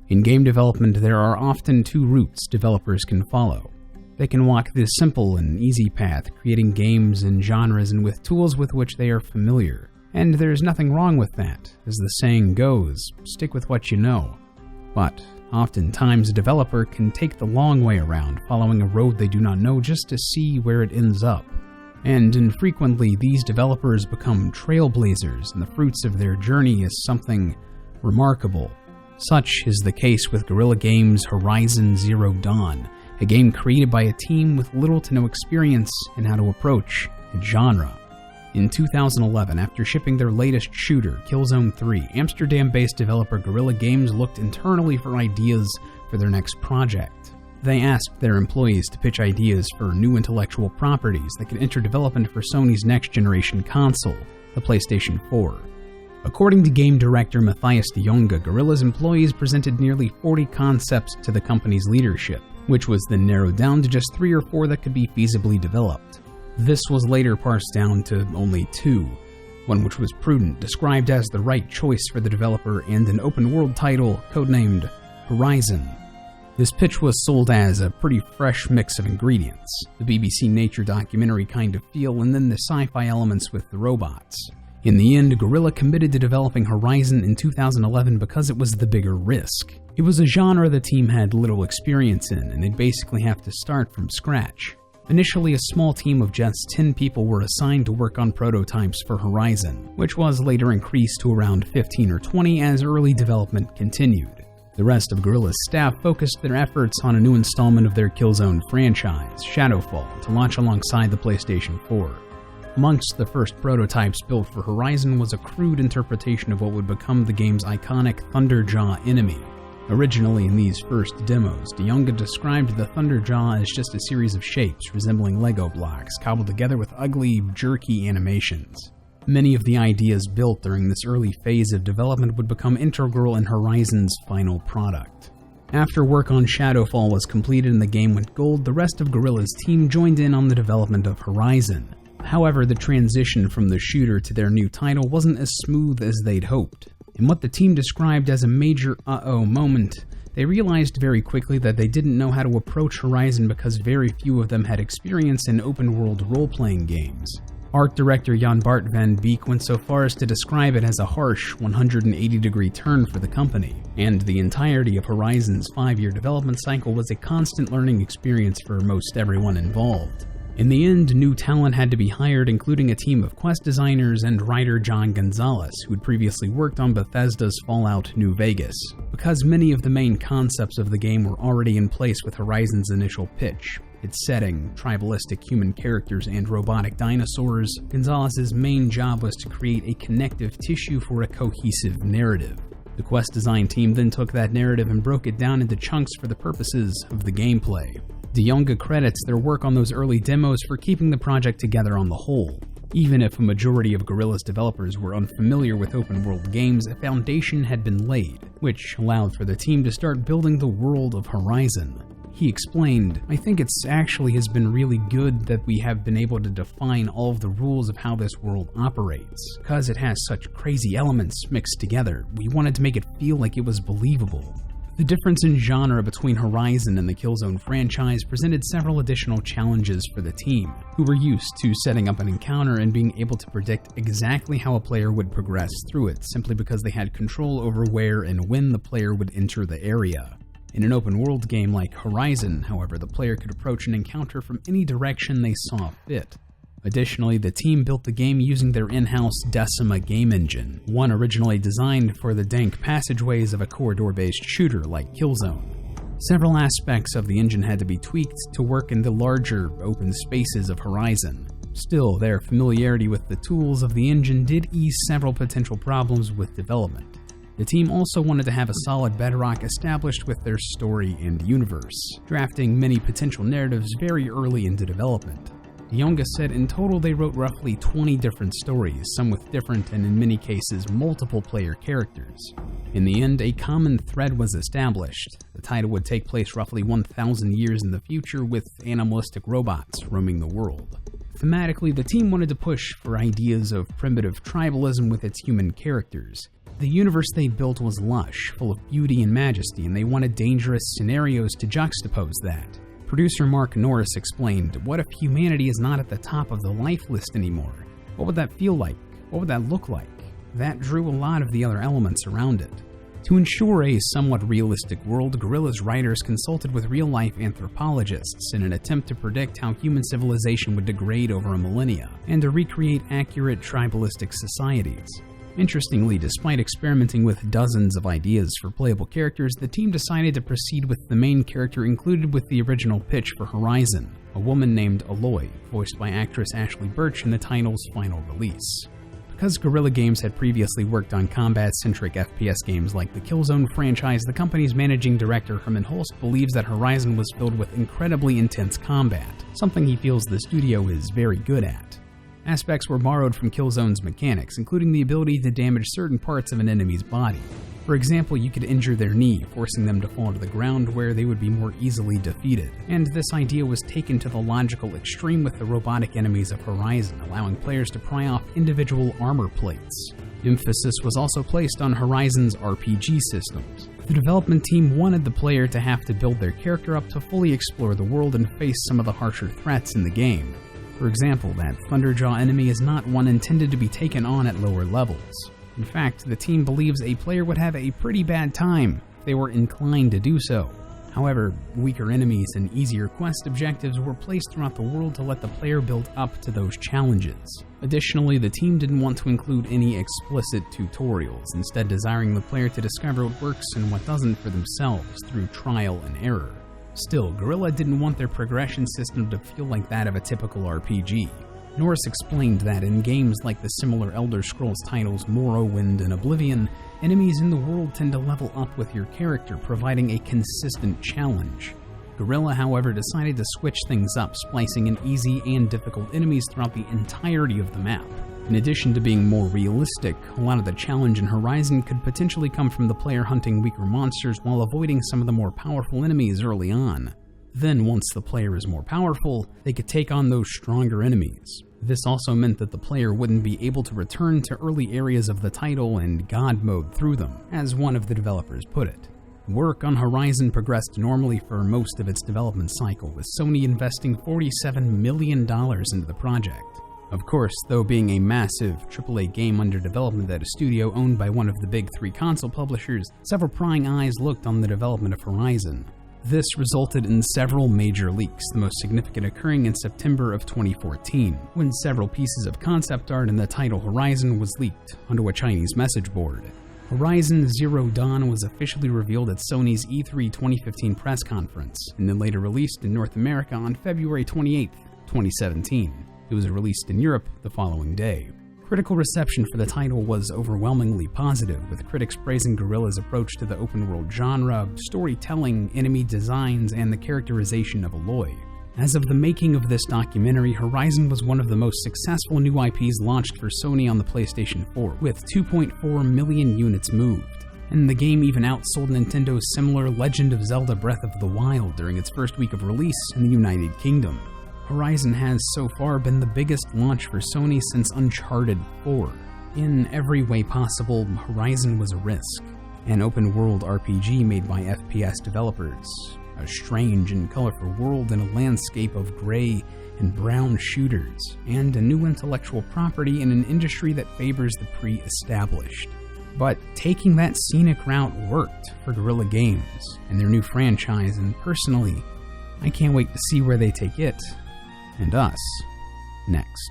In game development, there are often two routes developers can follow. They can walk the simple and easy path, creating games and genres and with tools with which they are familiar. And there's nothing wrong with that. As the saying goes, stick with what you know. But oftentimes, a developer can take the long way around, following a road they do not know just to see where it ends up. And infrequently, these developers become trailblazers, and the fruits of their journey is something remarkable. Such is the case with Guerrilla Games' Horizon Zero Dawn, a game created by a team with little to no experience in how to approach a genre. In 2011, after shipping their latest shooter, Killzone 3, Amsterdam-based developer Guerrilla Games looked internally for ideas for their next project. They asked their employees to pitch ideas for new intellectual properties that could enter development for Sony's next-generation console, the PlayStation 4. According to game director Matthias de Jonge, Guerrilla's employees presented nearly 40 concepts to the company's leadership, which was then narrowed down to just 3 or 4 that could be feasibly developed. This was later parsed down to only 2, one which was prudent, described as the right choice for the developer, and an open-world title codenamed Horizon. This pitch was sold as a pretty fresh mix of ingredients, the BBC nature documentary kind of feel, and then the sci-fi elements with the robots. In the end, Guerrilla committed to developing Horizon in 2011 because it was the bigger risk. It was a genre the team had little experience in, and they'd basically have to start from scratch. Initially, a small team of just 10 people were assigned to work on prototypes for Horizon, which was later increased to around 15 or 20 as early development continued. The rest of Guerrilla's staff focused their efforts on a new installment of their Killzone franchise, Shadowfall, to launch alongside the PlayStation 4. Amongst the first prototypes built for Horizon was a crude interpretation of what would become the game's iconic Thunderjaw enemy. Originally, in these first demos, de Jonge described the Thunderjaw as just a series of shapes resembling Lego blocks, cobbled together with ugly, jerky animations. Many of the ideas built during this early phase of development would become integral in Horizon's final product. After work on Shadowfall was completed and the game went gold, the rest of Guerrilla's team joined in on the development of Horizon. However, the transition from the shooter to their new title wasn't as smooth as they'd hoped. In what the team described as a major uh-oh moment, they realized very quickly that they didn't know how to approach Horizon because very few of them had experience in open-world role-playing games. Art director Jan Bart van Beek went so far as to describe it as a harsh 180-degree turn for the company, and the entirety of Horizon's 5-year development cycle was a constant learning experience for most everyone involved. In the end, new talent had to be hired, including a team of quest designers and writer John Gonzalez, who'd previously worked on Bethesda's Fallout New Vegas. Because many of the main concepts of the game were already in place with Horizon's initial pitch, its setting, tribalistic human characters, and robotic dinosaurs, Gonzalez's main job was to create a connective tissue for a cohesive narrative. The quest design team then took that narrative and broke it down into chunks for the purposes of the gameplay. De Jonge credits their work on those early demos for keeping the project together on the whole. Even if a majority of Guerrilla's developers were unfamiliar with open-world games, a foundation had been laid, which allowed for the team to start building the world of Horizon. He explained, "I think it's actually has been really good that we have been able to define all of the rules of how this world operates. Because it has such crazy elements mixed together, we wanted to make it feel like it was believable." The difference in genre between Horizon and the Killzone franchise presented several additional challenges for the team, who were used to setting up an encounter and being able to predict exactly how a player would progress through it, simply because they had control over where and when the player would enter the area. In an open-world game like Horizon, however, the player could approach an encounter from any direction they saw fit. Additionally, the team built the game using their in-house Decima game engine, one originally designed for the dank passageways of a corridor-based shooter like Killzone. Several aspects of the engine had to be tweaked to work in the larger, open spaces of Horizon. Still, their familiarity with the tools of the engine did ease several potential problems with development. The team also wanted to have a solid bedrock established with their story and universe, drafting many potential narratives very early into development. De Jonge said in total they wrote roughly 20 different stories, some with different and in many cases multiple player characters. In the end, a common thread was established. The title would take place roughly 1,000 years in the future with animalistic robots roaming the world. Thematically, the team wanted to push for ideas of primitive tribalism with its human characters. The universe they built was lush, full of beauty and majesty, and they wanted dangerous scenarios to juxtapose that. Producer Mark Norris explained, "What if humanity is not at the top of the life list anymore? What would that feel like? What would that look like?" That drew a lot of the other elements around it. To ensure a somewhat realistic world, Guerrilla's writers consulted with real-life anthropologists in an attempt to predict how human civilization would degrade over a millennia, and to recreate accurate tribalistic societies. Interestingly, despite experimenting with dozens of ideas for playable characters, the team decided to proceed with the main character included with the original pitch for Horizon, a woman named Aloy, voiced by actress Ashley Birch in the title's final release. Because Guerrilla Games had previously worked on combat-centric FPS games like the Killzone franchise, the company's managing director Herman Holst believes that Horizon was filled with incredibly intense combat, something he feels the studio is very good at. Aspects were borrowed from Killzone's mechanics, including the ability to damage certain parts of an enemy's body. For example, you could injure their knee, forcing them to fall to the ground where they would be more easily defeated. And this idea was taken to the logical extreme with the robotic enemies of Horizon, allowing players to pry off individual armor plates. Emphasis was also placed on Horizon's RPG systems. The development team wanted the player to have to build their character up to fully explore the world and face some of the harsher threats in the game. For example, that Thunderjaw enemy is not one intended to be taken on at lower levels. In fact, the team believes a player would have a pretty bad time if they were inclined to do so. However, weaker enemies and easier quest objectives were placed throughout the world to let the player build up to those challenges. Additionally, the team didn't want to include any explicit tutorials, instead desiring the player to discover what works and what doesn't for themselves through trial and error. Still, Guerrilla didn't want their progression system to feel like that of a typical RPG. Norris explained that in games like the similar Elder Scrolls titles Morrowind and Oblivion, enemies in the world tend to level up with your character, providing a consistent challenge. Guerrilla, however, decided to switch things up, splicing in easy and difficult enemies throughout the entirety of the map. In addition to being more realistic, a lot of the challenge in Horizon could potentially come from the player hunting weaker monsters while avoiding some of the more powerful enemies early on. Then, once the player is more powerful, they could take on those stronger enemies. This also meant that the player wouldn't be able to return to early areas of the title and God mode through them, as one of the developers put it. Work on Horizon progressed normally for most of its development cycle, with Sony investing $47 million into the project. Of course, though being a massive AAA game under development at a studio owned by one of the big three console publishers, several prying eyes looked on the development of Horizon. This resulted in several major leaks, the most significant occurring in September of 2014, when several pieces of concept art in the title Horizon was leaked onto a Chinese message board. Horizon Zero Dawn was officially revealed at Sony's E3 2015 press conference, and then later released in North America on February 28, 2017. It was released in Europe the following day. Critical reception for the title was overwhelmingly positive, with critics praising Guerrilla's approach to the open-world genre, storytelling, enemy designs, and the characterization of Aloy. As of the making of this documentary, Horizon was one of the most successful new IPs launched for Sony on the PlayStation 4, with 2.4 million units moved. And the game even outsold Nintendo's similar Legend of Zelda Breath of the Wild during its first week of release in the United Kingdom. Horizon has so far been the biggest launch for Sony since Uncharted 4. In every way possible, Horizon was a risk. An open-world RPG made by FPS developers, a strange and colorful world in a landscape of gray and brown shooters, and a new intellectual property in an industry that favors the pre-established. But taking that scenic route worked for Guerrilla Games and their new franchise, and personally, I can't wait to see where they take it and us next.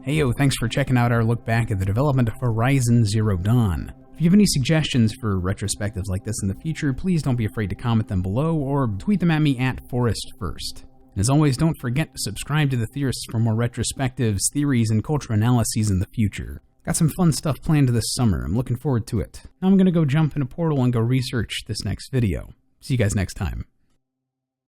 Heyo, thanks for checking out our look back at the development of Horizon Zero Dawn. If you have any suggestions for retrospectives like this in the future, please don't be afraid to comment them below or tweet them at me at ForestFirst. And as always, don't forget to subscribe to the Theorists for more retrospectives, theories, and culture analyses in the future. Got some fun stuff planned this summer. I'm looking forward to it. Now I'm going to go jump in a portal and go research this next video. See you guys next time.